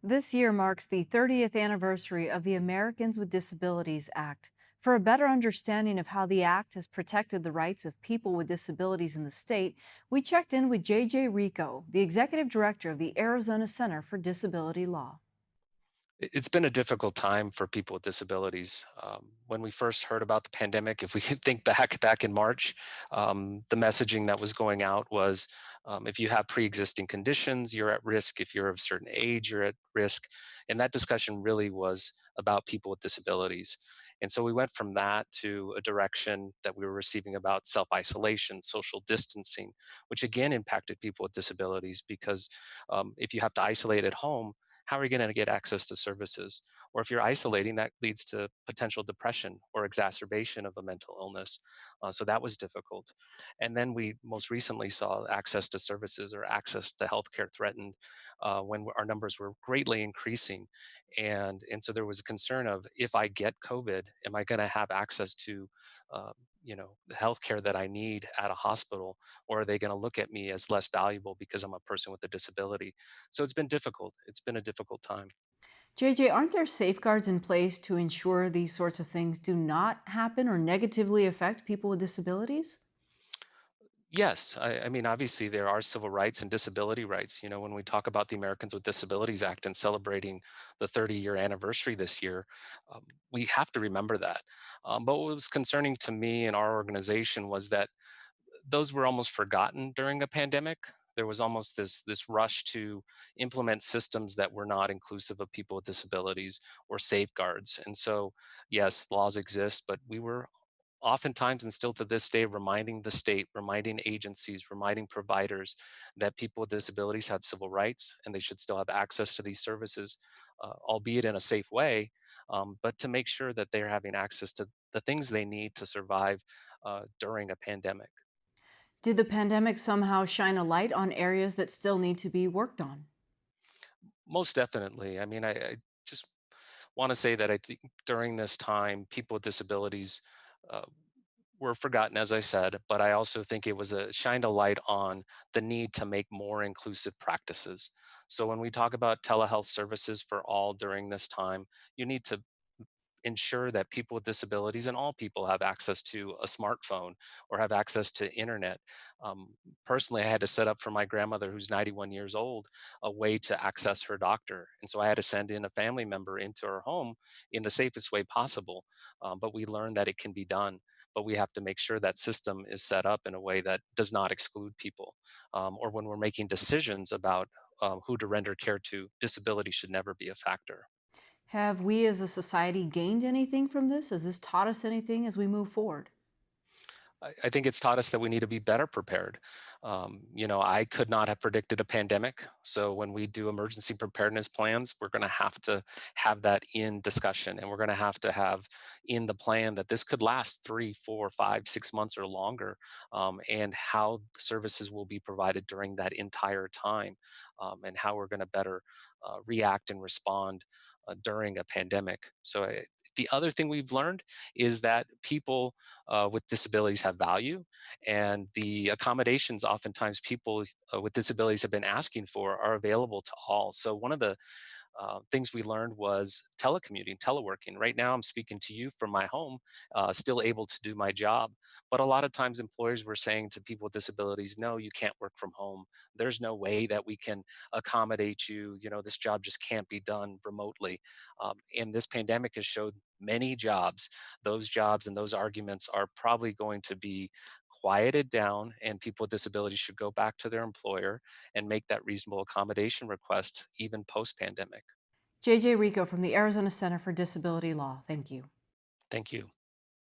This year marks the 30th anniversary of the Americans with Disabilities Act. For a better understanding of how the act has protected the rights of people with disabilities in the state, we checked in with JJ Rico, the executive director of the Arizona Center for Disability Law. It's been a difficult time for people with disabilities. When we first heard about the pandemic, if we could think back in March, the messaging that was going out was if you have pre-existing conditions, you're at risk. If you're of a certain age, you're at risk. And that discussion really was about people with disabilities. And so we went from that to a direction that we were receiving about self-isolation, social distancing, which again impacted people with disabilities because if you have to isolate at home, how are you going to get access to services? Or if you're isolating, that leads to potential depression or exacerbation of a mental illness. So that was difficult. And then we most recently saw access to services or access to healthcare threatened when our numbers were greatly increasing. And so there was a concern of if I get COVID, am I going to have access to uh, the healthcare that I need at a hospital, or are they going to look at me as less valuable because I'm a person with a disability? So it's been difficult. It's been a difficult time. JJ, aren't there safeguards in place to ensure these sorts of things do not happen or negatively affect people with disabilities? Yes, I mean, obviously, there are civil rights and disability rights. When we talk about the Americans with Disabilities Act and celebrating the 30-year anniversary this year, we have to remember that. But what was concerning to me and our organization was that those were almost forgotten during a pandemic. There was almost this rush to implement systems that were not inclusive of people with disabilities or safeguards. And so, yes, laws exist, but we were oftentimes and still to this day reminding the state, reminding agencies, reminding providers that people with disabilities have civil rights and they should still have access to these services, albeit in a safe way, but to make sure that they're having access to the things they need to survive during a pandemic. Did the pandemic somehow shine a light on areas that still need to be worked on? Most definitely. I mean, I just want to say that I think during this time, people with disabilities uh, were forgotten, as I said, but I also think it was a shined a light on the need to make more inclusive practices. So when we talk about telehealth services for all during this time, you need to ensure that people with disabilities and all people have access to a smartphone or have access to internet. Personally, I had to set up for my grandmother, who's 91 years old, a way to access her doctor. And so I had to send in a family member into her home in the safest way possible. But we learned that it can be done. But we have to make sure that system is set up in a way that does not exclude people. Or when we're making decisions about who to render care to, disability should never be a factor. Have we as a society gained anything from this? Has this taught us anything as we move forward? I think it's taught us that we need to be better prepared. I could not have predicted a pandemic. So when we do emergency preparedness plans, we're going to have that in discussion, and we're going to have in the plan that this could last 3, 4, 5, 6 months or longer, and how services will be provided during that entire time, and how we're going to better react and respond during a pandemic. The other thing we've learned is that people with disabilities have value, and the accommodations oftentimes people with disabilities have been asking for are available to all. So one of the things we learned was telecommuting, teleworking. Right now, I'm speaking to you from my home, still able to do my job. But a lot of times, employers were saying to people with disabilities, no, you can't work from home. There's no way that we can accommodate you. This job just can't be done remotely. And this pandemic has showed many jobs, those jobs and those arguments are probably going to be quieted down, and people with disabilities should go back to their employer and make that reasonable accommodation request even post pandemic. JJ Rico from the Arizona Center for Disability Law. Thank you. Thank you.